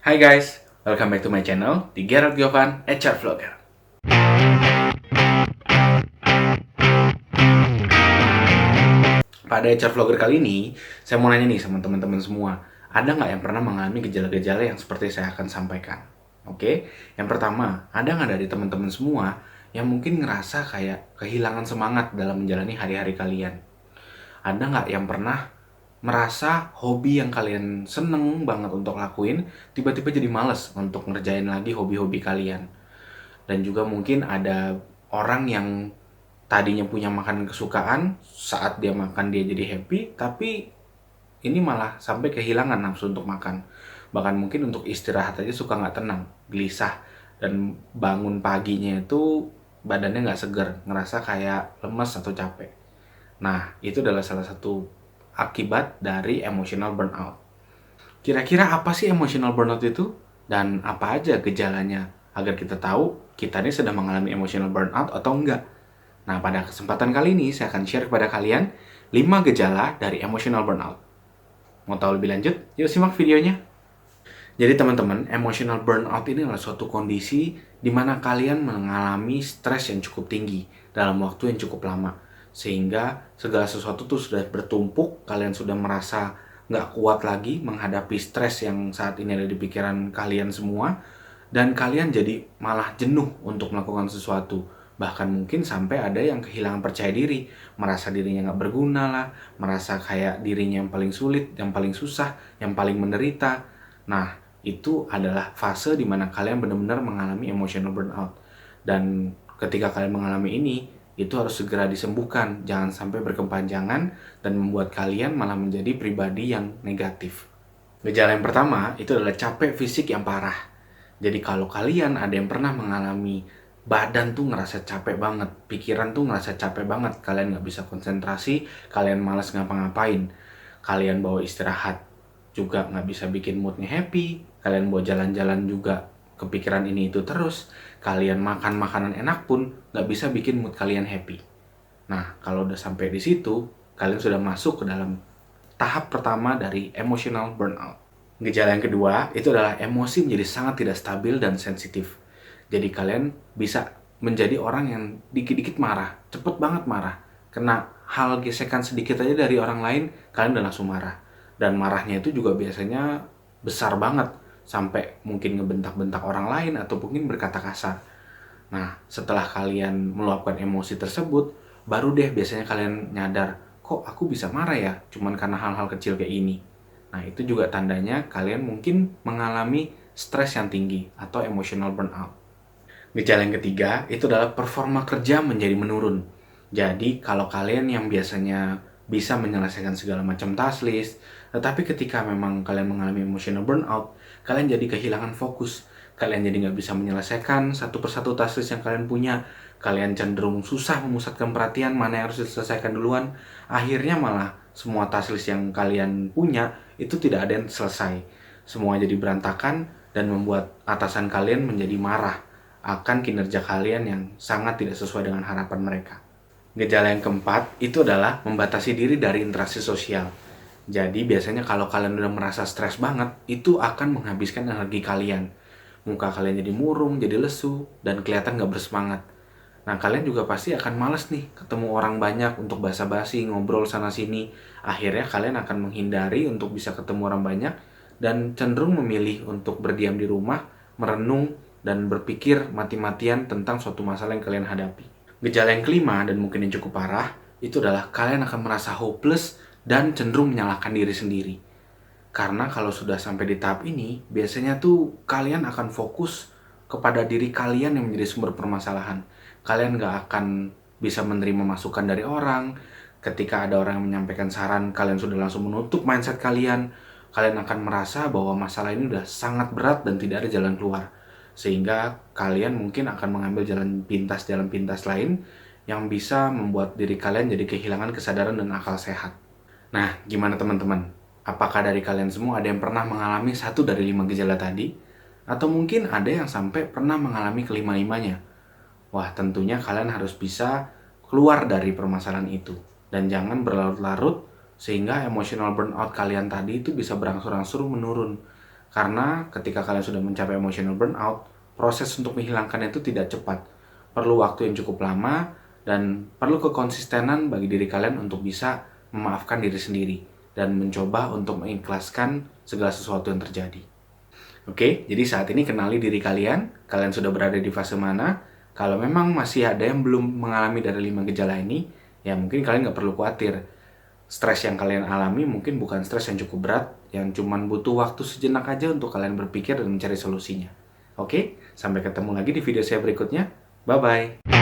Hai guys, welcome back to my channel, di Gerald Giovan, HR Vlogger. Pada HR Vlogger kali ini, saya mau nanya nih sama teman-teman semua, ada nggak yang pernah mengalami gejala-gejala yang seperti saya akan sampaikan? Oke, yang pertama, ada nggak dari teman-teman semua yang mungkin ngerasa kayak kehilangan semangat dalam menjalani hari-hari kalian? Ada nggak yang pernah merasa hobi yang kalian seneng banget untuk lakuin, tiba-tiba jadi males untuk ngerjain lagi hobi-hobi kalian? Dan juga mungkin ada orang yang tadinya punya makanan kesukaan, saat dia makan dia jadi happy, tapi ini malah sampai kehilangan nafsu untuk makan. Bahkan mungkin untuk istirahat aja suka nggak tenang, gelisah, dan bangun paginya itu badannya nggak seger, ngerasa kayak lemes atau capek. Nah, itu adalah salah satu akibat dari emotional burnout. Kira-kira apa sih emotional burnout itu? Dan apa aja gejalanya? Agar kita tahu kita ini sedang mengalami emotional burnout atau enggak. Nah, pada kesempatan kali ini saya akan share kepada kalian 5 gejala dari emotional burnout. Mau tahu lebih lanjut? Yuk simak videonya. Jadi teman-teman, emotional burnout ini adalah suatu kondisi di mana kalian mengalami stres yang cukup tinggi dalam waktu yang cukup lama. Sehingga segala sesuatu tuh sudah bertumpuk, kalian sudah merasa nggak kuat lagi menghadapi stres yang saat ini ada di pikiran kalian semua. Dan kalian jadi malah jenuh untuk melakukan sesuatu. Bahkan mungkin sampai ada yang kehilangan percaya diri, merasa dirinya nggak berguna lah, merasa kayak dirinya yang paling sulit, yang paling susah, yang paling menderita. Nah, itu adalah fase di mana kalian benar-benar mengalami emotional burnout. Dan ketika kalian mengalami ini, itu harus segera disembuhkan. Jangan sampai berkepanjangan dan membuat kalian malah menjadi pribadi yang negatif. Gejala yang pertama itu adalah capek fisik yang parah. Jadi kalau kalian ada yang pernah mengalami badan tuh ngerasa capek banget, pikiran tuh ngerasa capek banget, kalian nggak bisa konsentrasi, kalian malas ngapa-ngapain, kalian bawa istirahat juga nggak bisa bikin moodnya happy, kalian bawa jalan-jalan juga kepikiran ini itu terus, kalian makan makanan enak pun nggak bisa bikin mood kalian happy. Nah, kalau udah sampai di situ, kalian sudah masuk ke dalam tahap pertama dari emotional burnout. Gejala yang kedua itu adalah emosi menjadi sangat tidak stabil dan sensitif. Jadi kalian bisa menjadi orang yang dikit-dikit marah, cepet banget marah. Kena hal gesekan sedikit aja dari orang lain, kalian udah langsung marah. Dan marahnya itu juga biasanya besar banget, sampai mungkin ngebentak-bentak orang lain atau mungkin berkata kasar. Nah, setelah kalian meluapkan emosi tersebut, baru deh biasanya kalian nyadar, kok aku bisa marah ya, cuman karena hal-hal kecil kayak ini. Nah, itu juga tandanya kalian mungkin mengalami stres yang tinggi atau emotional burnout. Gejala yang ketiga itu adalah performa kerja menjadi menurun. Jadi, kalau kalian yang biasanya bisa menyelesaikan segala macam task list, tetapi ketika memang kalian mengalami emotional burnout, kalian jadi kehilangan fokus. Kalian jadi nggak bisa menyelesaikan satu persatu task list yang kalian punya. Kalian cenderung susah memusatkan perhatian mana yang harus diselesaikan duluan. Akhirnya malah semua task list yang kalian punya itu tidak ada yang selesai. Semua jadi berantakan dan membuat atasan kalian menjadi marah akan kinerja kalian yang sangat tidak sesuai dengan harapan mereka. Gejala yang keempat itu adalah membatasi diri dari interaksi sosial. Jadi biasanya kalau kalian udah merasa stres banget, itu akan menghabiskan energi kalian. Muka kalian jadi murung, jadi lesu, dan kelihatan gak bersemangat. Nah, kalian juga pasti akan males nih ketemu orang banyak untuk basa-basi, ngobrol sana-sini. Akhirnya kalian akan menghindari untuk bisa ketemu orang banyak dan cenderung memilih untuk berdiam di rumah, merenung, dan berpikir mati-matian tentang suatu masalah yang kalian hadapi. Gejala yang kelima dan mungkin yang cukup parah, itu adalah kalian akan merasa hopeless dan cenderung menyalahkan diri sendiri. Karena kalau sudah sampai di tahap ini, biasanya tuh kalian akan fokus kepada diri kalian yang menjadi sumber permasalahan. Kalian gak akan bisa menerima masukan dari orang. Ketika ada orang yang menyampaikan saran, kalian sudah langsung menutup mindset kalian. Kalian akan merasa bahwa masalah ini udah sangat berat dan tidak ada jalan keluar. Sehingga kalian mungkin akan mengambil jalan pintas lain yang bisa membuat diri kalian jadi kehilangan kesadaran dan akal sehat. Nah, gimana teman-teman? Apakah dari kalian semua ada yang pernah mengalami satu dari 5 gejala tadi? Atau mungkin ada yang sampai pernah mengalami kelima-limanya? Wah, tentunya kalian harus bisa keluar dari permasalahan itu. Dan jangan berlarut-larut sehingga emotional burnout kalian tadi itu bisa berangsur-angsur menurun. Karena ketika kalian sudah mencapai emotional burnout, proses untuk menghilangkannya itu tidak cepat. Perlu waktu yang cukup lama dan perlu kekonsistenan bagi diri kalian untuk bisa memaafkan diri sendiri dan mencoba untuk mengikhlaskan segala sesuatu yang terjadi. Oke, jadi saat ini kenali diri kalian sudah berada di fase mana. Kalau memang masih ada yang belum mengalami dari 5 gejala ini, ya mungkin kalian nggak perlu khawatir. Stres yang kalian alami mungkin bukan stres yang cukup berat, yang cuman butuh waktu sejenak aja untuk kalian berpikir dan mencari solusinya. Oke, sampai ketemu lagi di video saya berikutnya. Bye-bye.